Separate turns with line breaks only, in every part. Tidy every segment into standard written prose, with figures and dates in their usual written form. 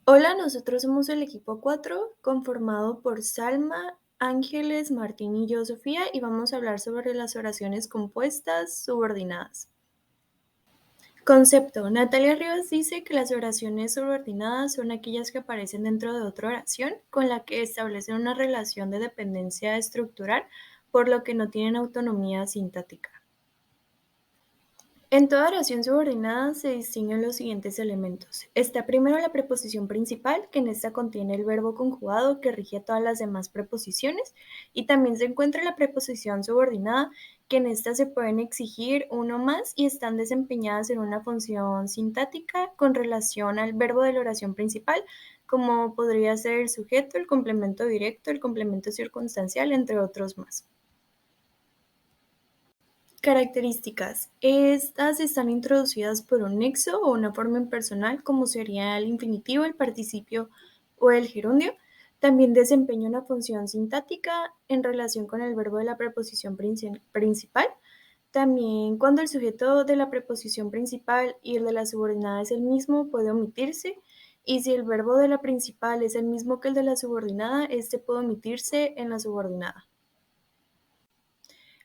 Hola, nosotros somos el equipo 4, conformado por Salma, Ángeles, Martín y yo, Sofía, y vamos a hablar sobre las oraciones compuestas subordinadas. Concepto. Natalia Rivas dice que las oraciones subordinadas son aquellas que aparecen dentro de otra oración con la que establecen una relación de dependencia estructural, por lo que no tienen autonomía sintáctica. En toda oración subordinada se distinguen los siguientes elementos. Está primero la preposición principal, que en esta contiene el verbo conjugado que rige a todas las demás preposiciones, y también se encuentra la preposición subordinada, que en esta se pueden exigir uno más y están desempeñadas en una función sintáctica con relación al verbo de la oración principal, como podría ser el sujeto, el complemento directo, el complemento circunstancial, entre otros más. Características. Estas están introducidas por un nexo o una forma impersonal, como sería el infinitivo, el participio o el gerundio. También desempeña una función sintáctica en relación con el verbo de la preposición principal. También, cuando el sujeto de la preposición principal y el de la subordinada es el mismo, puede omitirse. Y si el verbo de la principal es el mismo que el de la subordinada, este puede omitirse en la subordinada.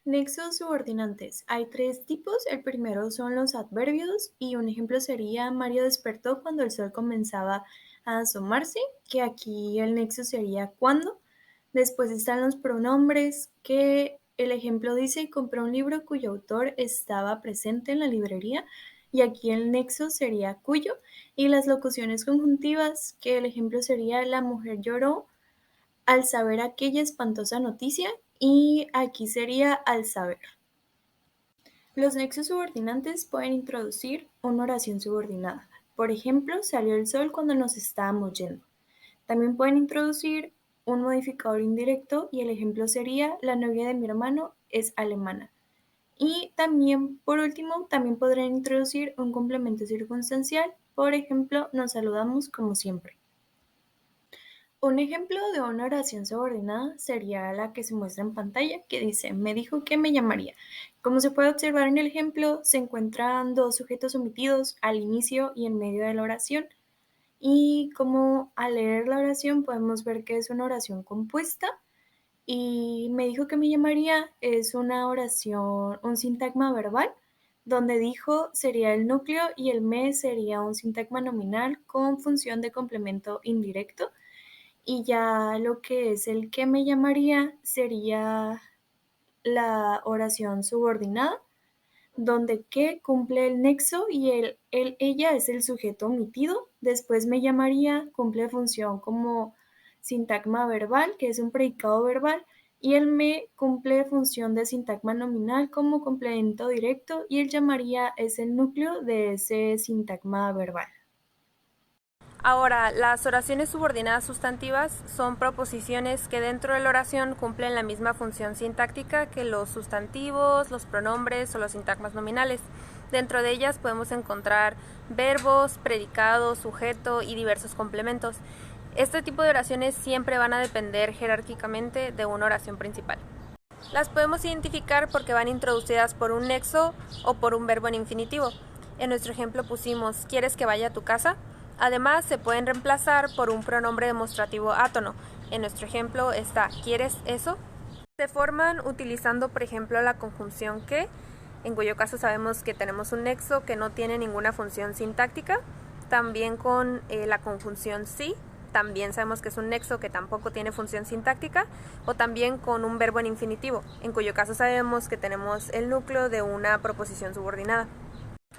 Nexos subordinantes. Hay tres tipos. El primero son los adverbios y un ejemplo sería Mario despertó cuando el sol comenzaba a asomarse, que aquí el nexo sería cuando. Después están los pronombres, que el ejemplo dice compré un libro cuyo autor estaba presente en la librería, y aquí el nexo sería cuyo. Y las locuciones conjuntivas, que el ejemplo sería la mujer lloró al saber aquella espantosa noticia, y aquí sería al saber. Los nexos subordinantes pueden introducir una oración subordinada. Por ejemplo, salió el sol cuando nos estábamos yendo. También pueden introducir un modificador indirecto y el ejemplo sería la novia de mi hermano es alemana. Y también, por último, también podrían introducir un complemento circunstancial. Por ejemplo, nos saludamos como siempre. Un ejemplo de una oración subordinada sería la que se muestra en pantalla, que dice, me dijo que me llamaría. Como se puede observar en el ejemplo, se encuentran dos sujetos omitidos al inicio y en medio de la oración. Y como al leer la oración podemos ver que es una oración compuesta, y me dijo que me llamaría es una oración, un sintagma verbal, donde dijo sería el núcleo y el me sería un sintagma nominal con función de complemento indirecto. Y ya lo que es el que me llamaría sería la oración subordinada, donde que cumple el nexo y ella es el sujeto omitido. Después me llamaría cumple función como sintagma verbal, que es un predicado verbal, y el me cumple función de sintagma nominal como complemento directo, y el llamaría es el núcleo de ese sintagma verbal.
Ahora, las oraciones subordinadas sustantivas son proposiciones que dentro de la oración cumplen la misma función sintáctica que los sustantivos, los pronombres o los sintagmas nominales. Dentro de ellas podemos encontrar verbos, predicados, sujeto y diversos complementos. Este tipo de oraciones siempre van a depender jerárquicamente de una oración principal. Las podemos identificar porque van introducidas por un nexo o por un verbo en infinitivo. En nuestro ejemplo pusimos ¿quieres que vaya a tu casa? Además, se pueden reemplazar por un pronombre demostrativo átono. En nuestro ejemplo está ¿quieres eso? Se forman utilizando, por ejemplo, la conjunción que, en cuyo caso sabemos que tenemos un nexo que no tiene ninguna función sintáctica. También con la conjunción sí, también sabemos que es un nexo que tampoco tiene función sintáctica. O también con un verbo en infinitivo, en cuyo caso sabemos que tenemos el núcleo de una proposición subordinada.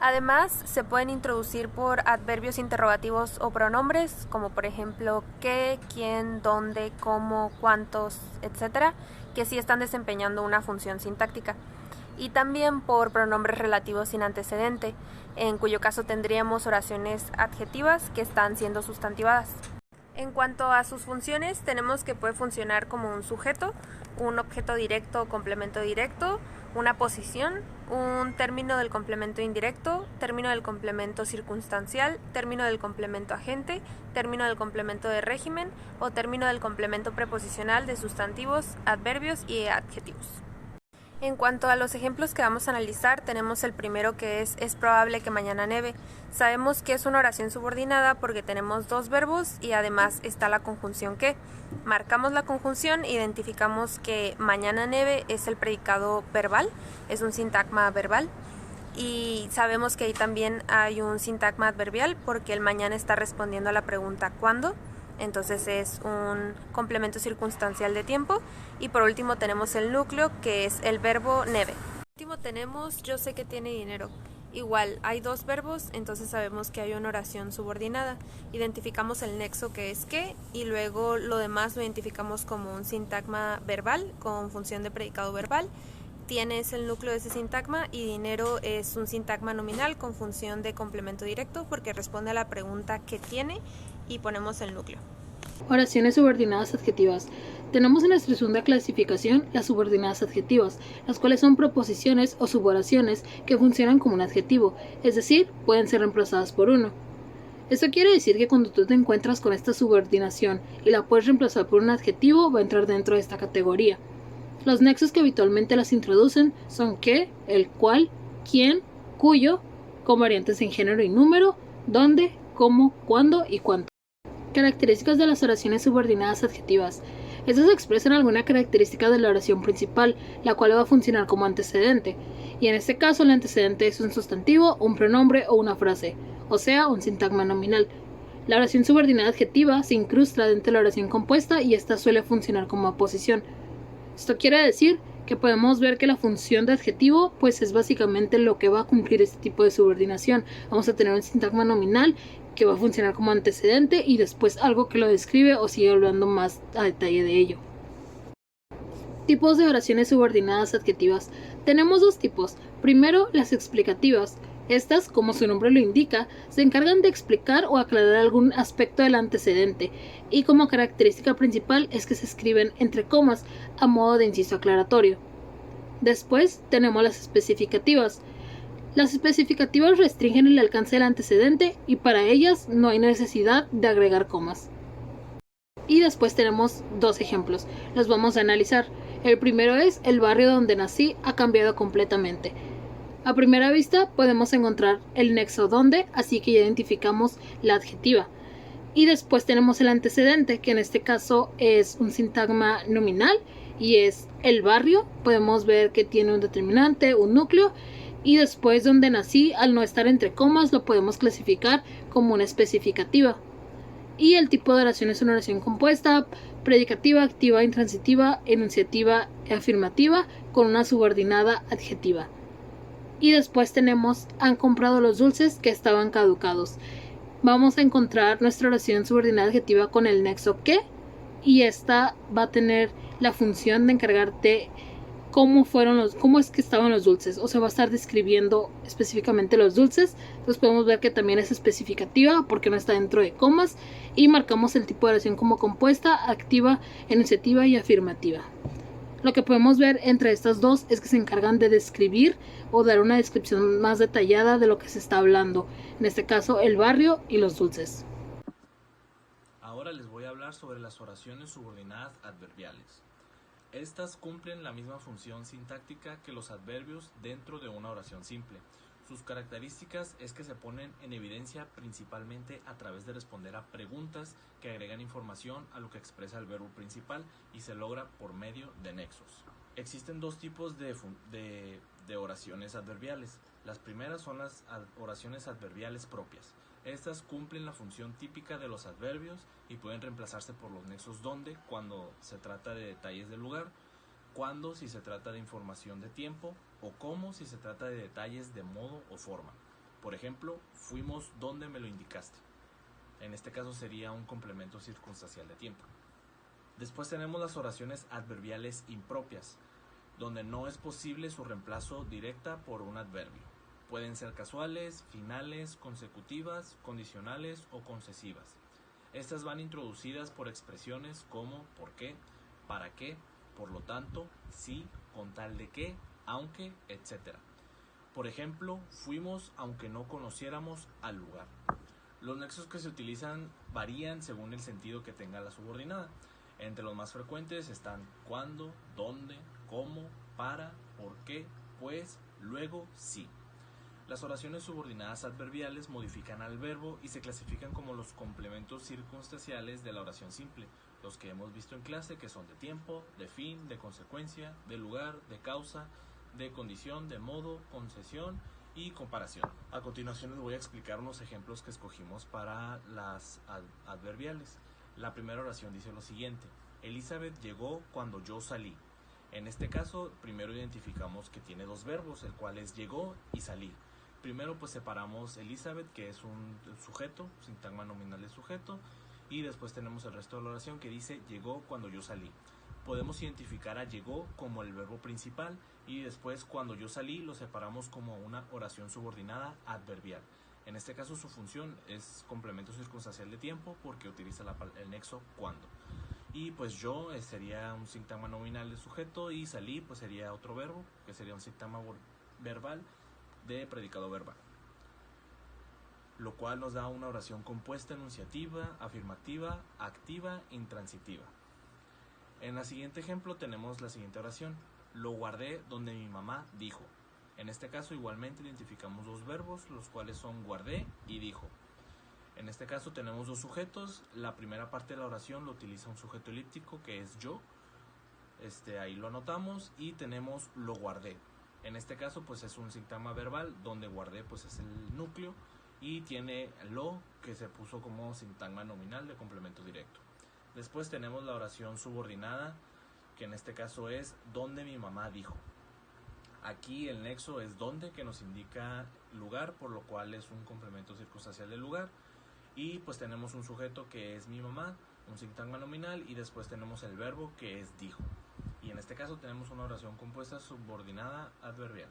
Además, se pueden introducir por adverbios interrogativos o pronombres, como por ejemplo qué, quién, dónde, cómo, cuántos, etc., que sí están desempeñando una función sintáctica. Y también por pronombres relativos sin antecedente, en cuyo caso tendríamos oraciones adjetivas que están siendo sustantivadas. En cuanto a sus funciones, tenemos que puede funcionar como un sujeto, un objeto directo o complemento directo, una posición, un término del complemento indirecto, término del complemento circunstancial, término del complemento agente, término del complemento de régimen o término del complemento preposicional de sustantivos, adverbios y adjetivos. En cuanto a los ejemplos que vamos a analizar, tenemos el primero que es probable que mañana neve. Sabemos que es una oración subordinada porque tenemos dos verbos y además está la conjunción que. Marcamos la conjunción, identificamos que mañana neve es el predicado verbal, es un sintagma verbal. Y sabemos que ahí también hay un sintagma adverbial porque el mañana está respondiendo a la pregunta ¿cuándo? Entonces es un complemento circunstancial de tiempo. Y por último tenemos el núcleo, que es el verbo neve. Por último tenemos yo sé que tiene dinero. Igual, hay dos verbos, entonces sabemos que hay una oración subordinada. Identificamos el nexo que es que y luego lo demás lo identificamos como un sintagma verbal con función de predicado verbal. Tiene es el núcleo de ese sintagma y dinero es un sintagma nominal con función de complemento directo porque responde a la pregunta ¿qué tiene? Y ponemos el núcleo.
Oraciones subordinadas adjetivas. Tenemos en nuestra segunda clasificación las subordinadas adjetivas, las cuales son proposiciones o suboraciones que funcionan como un adjetivo, es decir, pueden ser reemplazadas por uno. Esto quiere decir que cuando tú te encuentras con esta subordinación y la puedes reemplazar por un adjetivo, va a entrar dentro de esta categoría. Los nexos que habitualmente las introducen son que, el cual, quién, cuyo, con variantes en género y número, dónde, cómo, cuándo y cuánto. Características de las oraciones subordinadas adjetivas. Estas expresan alguna característica de la oración principal, la cual va a funcionar como antecedente, y en este caso el antecedente es un sustantivo, un pronombre o una frase, o sea, un sintagma nominal. La oración subordinada adjetiva se incrusta dentro de la oración compuesta y esta suele funcionar como aposición. Esto quiere decir que podemos ver que la función de adjetivo pues es básicamente lo que va a cumplir este tipo de subordinación. Vamos a tener un sintagma nominal que va a funcionar como antecedente y después algo que lo describe o sigue hablando más a detalle de ello. Tipos de oraciones subordinadas adjetivas. Tenemos dos tipos. Primero, las explicativas. Estas, como su nombre lo indica, se encargan de explicar o aclarar algún aspecto del antecedente, y como característica principal es que se escriben entre comas, a modo de inciso aclaratorio. Después tenemos las especificativas. Las especificativas restringen el alcance del antecedente y para ellas no hay necesidad de agregar comas. Y después tenemos dos ejemplos, los vamos a analizar. El primero es: el barrio donde nací ha cambiado completamente. A primera vista podemos encontrar el nexo donde, así que ya identificamos la adjetiva. Y después tenemos el antecedente, que en este caso es un sintagma nominal y es el barrio. Podemos ver que tiene un determinante, un núcleo, y después donde nací, al no estar entre comas, lo podemos clasificar como una especificativa. Y el tipo de oración es una oración compuesta, predicativa, activa, intransitiva, enunciativa y afirmativa, con una subordinada adjetiva. Y después tenemos: han comprado los dulces que estaban caducados. Vamos a encontrar nuestra oración subordinada adjetiva con el nexo que, y esta va a tener la función de encargarte cómo es que estaban los dulces, o sea, va a estar describiendo específicamente los dulces. Entonces podemos ver que también es especificativa porque no está dentro de comas, y marcamos el tipo de oración como compuesta, activa, enunciativa y afirmativa. Lo que podemos ver entre estas dos es que se encargan de describir o dar una descripción más detallada de lo que se está hablando, en este caso el barrio y los dulces.
Ahora les voy a hablar sobre las oraciones subordinadas adverbiales. Estas cumplen la misma función sintáctica que los adverbios dentro de una oración simple. Sus características es que se ponen en evidencia principalmente a través de responder a preguntas que agregan información a lo que expresa el verbo principal y se logra por medio de nexos. Existen dos tipos de oraciones adverbiales. Las primeras son las oraciones adverbiales propias. Estas cumplen la función típica de los adverbios y pueden reemplazarse por los nexos donde, cuando se trata de detalles del lugar, cuándo si se trata de información de tiempo, o cómo si se trata de detalles de modo o forma. Por ejemplo, fuimos donde me lo indicaste. En este caso sería un complemento circunstancial de tiempo. Después tenemos las oraciones adverbiales impropias, donde no es posible su reemplazo directa por un adverbio. Pueden ser casuales, finales, consecutivas, condicionales o concesivas. Estas van introducidas por expresiones como por qué, para qué, por lo tanto, sí, con tal de que, aunque, etc. Por ejemplo, fuimos aunque no conociéramos al lugar. Los nexos que se utilizan varían según el sentido que tenga la subordinada. Entre los más frecuentes están cuándo, dónde, cómo, para, ¿Por qué? Pues, luego, sí. Las oraciones subordinadas adverbiales modifican al verbo y se clasifican como los complementos circunstanciales de la oración simple, los que hemos visto en clase, que son de tiempo, de fin, de consecuencia, de lugar, de causa, de condición, de modo, concesión y comparación. A continuación les voy a explicar unos ejemplos que escogimos para las adverbiales. La primera oración dice lo siguiente: Elizabeth llegó cuando yo salí. En este caso, primero identificamos que tiene dos verbos, el cual es llegó y salir. Primero pues separamos Elizabeth, que es un sujeto, sintagma nominal de sujeto, y después tenemos el resto de la oración que dice llegó cuando yo salí. Podemos identificar a llegó como el verbo principal y después cuando yo salí lo separamos como una oración subordinada adverbial. En este caso su función es complemento circunstancial de tiempo porque utiliza el nexo cuando. Y pues yo sería un sintagma nominal de sujeto y salí pues sería otro verbo que sería un sintagma verbal de predicado verbal, lo cual nos da una oración compuesta enunciativa, afirmativa, activa, intransitiva. En el siguiente ejemplo tenemos la siguiente oración: lo guardé donde mi mamá dijo. En este caso igualmente identificamos dos verbos, los cuales son guardé y dijo. En este caso tenemos dos sujetos. La primera parte de la oración lo utiliza un sujeto elíptico que es yo. Ahí lo anotamos y tenemos lo guardé. En este caso pues es un sintagma verbal donde guardé pues es el núcleo y tiene lo que se puso como sintagma nominal de complemento directo. Después tenemos la oración subordinada que en este caso es donde mi mamá dijo. Aquí el nexo es donde, que nos indica lugar, por lo cual es un complemento circunstancial del lugar. Y pues tenemos un sujeto que es mi mamá, un sintagma nominal, y después tenemos el verbo que es dijo. Y en este caso tenemos una oración compuesta subordinada adverbial.